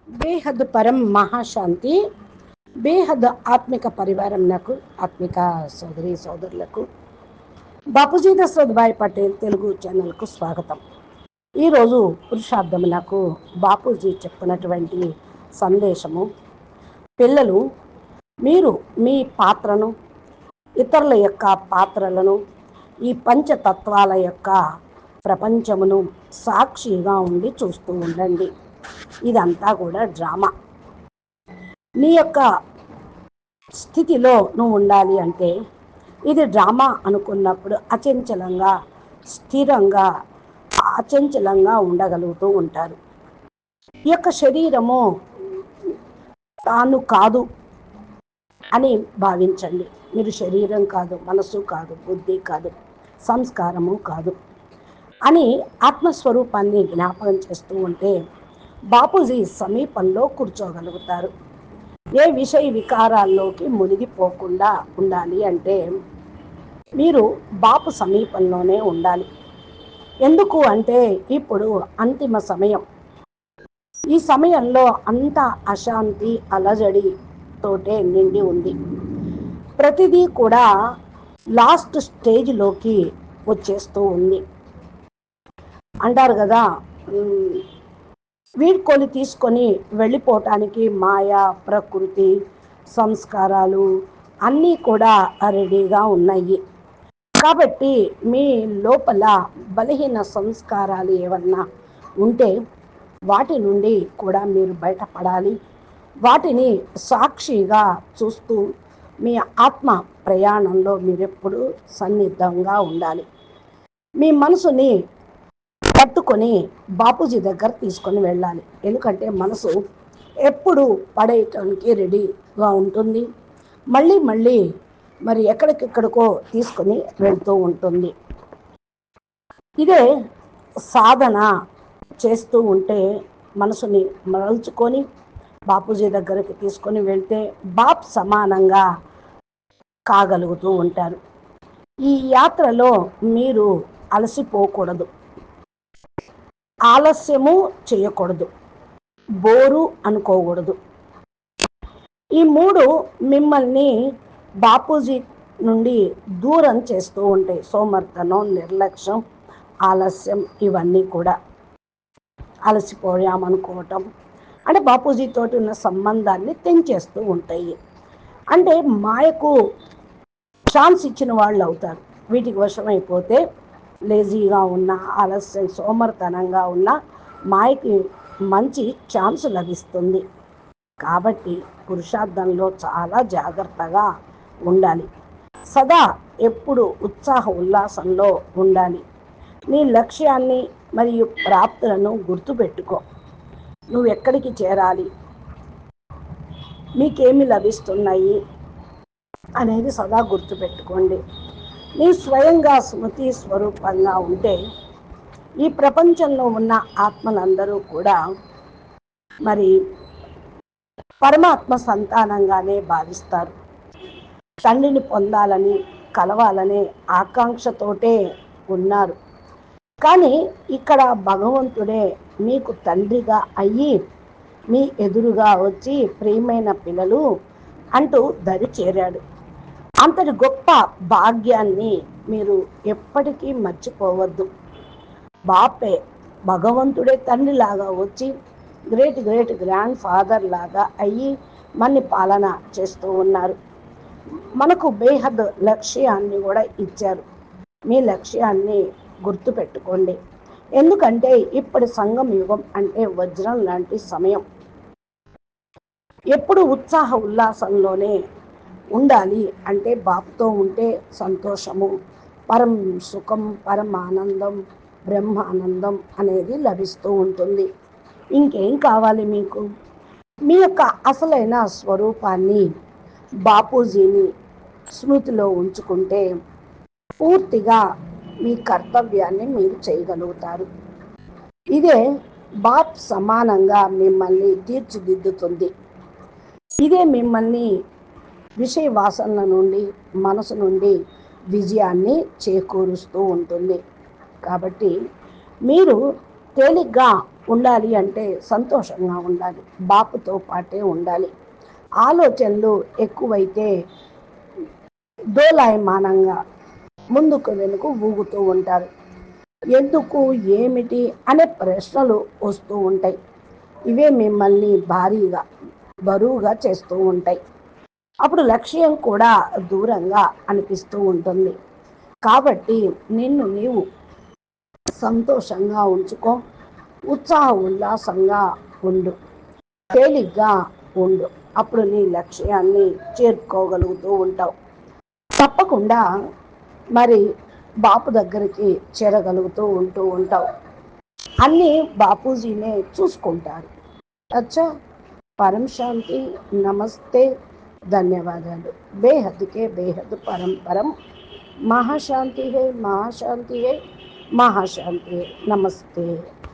బేహద్ పరం మహాశాంతి. బేహద్ ఆత్మిక పరివారం నాకు ఆత్మిక సోదరి సోదరులకు బాపూజీ దశరథ్ పటేల్ తెలుగు ఛానల్కు స్వాగతం. ఈరోజు పురుషార్థం నాకు బాపూజీ చెప్పినటువంటి సందేశము, పిల్లలు మీరు మీ పాత్రను, ఇతరుల యొక్క పాత్రలను, ఈ పంచతత్వాల యొక్క ప్రపంచమును సాక్షిగా ఉండి చూస్తూ ఉండండి. ఇదంతా కూడా డ్రామా. నీ యొక్క స్థితిలో నువ్వు ఉండాలి అంటే ఇది డ్రామా అనుకున్నప్పుడు అచంచలంగా, స్థిరంగా, అచంచలంగా ఉండగలుగుతూ ఉంటారు. ఈ యొక్క శరీరము తాను కాదు అని భావించండి. మీరు శరీరం కాదు, మనసు కాదు, బుద్ధి కాదు, సంస్కారము కాదు అని ఆత్మస్వరూపాన్ని జ్ఞాపకం చేస్తూ ఉంటే బాపూజీ సమీపంలో కూర్చోగలుగుతారు. ఏ విషయ వికారాల్లోకి మునిగిపోకుండా ఉండాలి అంటే మీరు బాపు సమీపంలోనే ఉండాలి. ఎందుకు అంటే ఇప్పుడు అంతిమ సమయం. ఈ సమయంలో అంత అశాంతి, అలజడి తోటే నిండి ఉంది. ప్రతిదీ కూడా లాస్ట్ స్టేజ్లోకి వచ్చేస్తూ ఉంది. అంటారు కదా, వీడ్కోలు తీసుకొని వెళ్ళిపోవటానికి మాయా, ప్రకృతి, సంస్కారాలు అన్నీ కూడా రెడీగా ఉన్నాయి. కాబట్టి మీ లోపల బలహీన సంస్కారాలు ఏమన్నా ఉంటే వాటి నుండి కూడా మీరు బయటపడాలి. వాటిని సాక్షిగా చూస్తూ మీ ఆత్మ ప్రయాణంలో మీరెప్పుడు సన్నిద్ధంగా ఉండాలి. మీ మనసుని పట్టుకొని బాపూజీ దగ్గర తీసుకొని వెళ్ళాలి. ఎందుకంటే మనసు ఎప్పుడు పడేయటానికి రెడీగా ఉంటుంది. మళ్ళీ మళ్ళీ మరి ఎక్కడికెక్కడికో తీసుకొని వెళ్తూ ఉంటుంది. ఇదే సాధన చేస్తూ ఉంటే మనసుని మరల్చుకొని బాపూజీ దగ్గరికి తీసుకొని వెళ్తే బాప్ సమానంగా కాగలుగుతూ ఉంటారు. ఈ యాత్రలో మీరు అలసిపోకూడదు, ఆలస్యము చేయకూడదు, బోరు అనుకోకూడదు. ఈ మూడు మిమ్మల్ని బాపూజీ నుండి దూరం చేస్తూ ఉంటాయి. సోమర్తనం, నిర్లక్ష్యం, ఆలస్యం, ఇవన్నీ కూడా. అలసిపోయామనుకోవటం అంటే బాపూజీతోటి ఉన్న సంబంధాన్ని తెంచేస్తూ ఉంటాయి. అంటే మాయకు ఛాన్స్ ఇచ్చిన వాళ్ళు అవుతారు. వీటికి వశమైపోతే లేజీగా ఉన్న, ఆలస్యం, సోమర్తనంగా ఉన్న మాయకి మంచి ఛాన్స్ లభిస్తుంది. కాబట్టి పురుషార్థంలో చాలా జాగ్రత్తగా ఉండాలి. సదా ఎప్పుడు ఉత్సాహ ఉల్లాసంలో ఉండాలి. నీ లక్ష్యాన్ని మరియు ప్రాప్తులను గుర్తుపెట్టుకో. నువ్వు ఎక్కడికి చేరాలి, నీకేమి లభిస్తున్నాయి అనేది సదా గుర్తుపెట్టుకోండి. నీ స్వయంగా స్మృతి స్వరూపంగా ఉంటే ఈ ప్రపంచంలో ఉన్న ఆత్మలందరూ కూడా మరి పరమాత్మ సంతానంగానే భావిస్తారు. తండ్రిని పొందాలని, కలవాలనే ఆకాంక్షతోటే ఉన్నారు. కానీ ఇక్కడ భగవంతుడే మీకు తండ్రిగా అయ్యి మీ ఎదురుగా వచ్చి ప్రియమైన పిల్లలు అంటూ దరి చేరాడు. అంతటి గొప్ప భాగ్యాన్ని మీరు ఎప్పటికీ మర్చిపోవద్దు. బాపే భగవంతుడే తండ్రిలాగా వచ్చి గ్రేట్ గ్రేట్ గ్రాండ్ ఫాదర్ లాగా అయ్యి మనని పాలన చేస్తూ ఉన్నారు. మనకు బేహద్ లక్ష్యాన్ని కూడా ఇచ్చారు. మీ లక్ష్యాన్ని గుర్తుపెట్టుకోండి. ఎందుకంటే ఇప్పటి సంగమ యుగం అంటే వజ్రం లాంటి సమయం. ఎప్పుడు ఉత్సాహ ఉల్లాసంలోనే ఉండాలి. అంటే బాపుతో ఉంటే సంతోషము, పరం సుఖం, పరం ఆనందం, బ్రహ్మానందం అనేది లభిస్తూ ఉంటుంది. ఇంకేం కావాలి మీకు? మీ యొక్క అసలైన స్వరూపాన్ని, బాపూజీని స్మృతిలో ఉంచుకుంటే పూర్తిగా మీ కర్తవ్యాన్ని మీరు చేయగలుగుతారు. ఇదే బాప్ సమానంగా మిమ్మల్ని తీర్చిదిద్దుతుంది. ఇదే మిమ్మల్ని విషయ వాసనల నుండి, మనసు నుండి విజయాన్ని చేకూరుస్తూ ఉంటుంది. కాబట్టి మీరు తేలిగ్గా ఉండాలి అంటే సంతోషంగా ఉండాలి, బాపుతో పాటే ఉండాలి. ఆలోచనలు ఎక్కువైతే దోలాయమానంగా ముందుకు వెనుక ఊగుతూ ఉంటారు. ఎందుకు, ఏమిటి అనే ప్రశ్నలు వస్తూ ఉంటాయి. ఇవే మిమ్మల్ని బరువుగా చేస్తూ ఉంటాయి. అప్పుడు లక్ష్యం కూడా దూరంగా అనిపిస్తూ ఉంటుంది. కాబట్టి నిన్ను నీవు సంతోషంగా ఉంచుకో, ఉల్లాసంగా ఉండు, తేలిగ్గా ఉండు. అప్పుడు నీ లక్ష్యాన్ని చేరుకోగలుగుతూ ఉంటావు. తప్పకుండా మరి బాపు దగ్గరికి చేరగలుగుతూ ఉంటావు. అన్నీ బాపూజీనే చూసుకుంటారు. అచ్చా, పరం శాంతి. నమస్తే, ధన్యవాదాలు. బేహద్కే బేహద్ పరం పరం. మహాశాంతి హై, మహాశాంతి హై, మహాశాంతి హై. నమస్తే.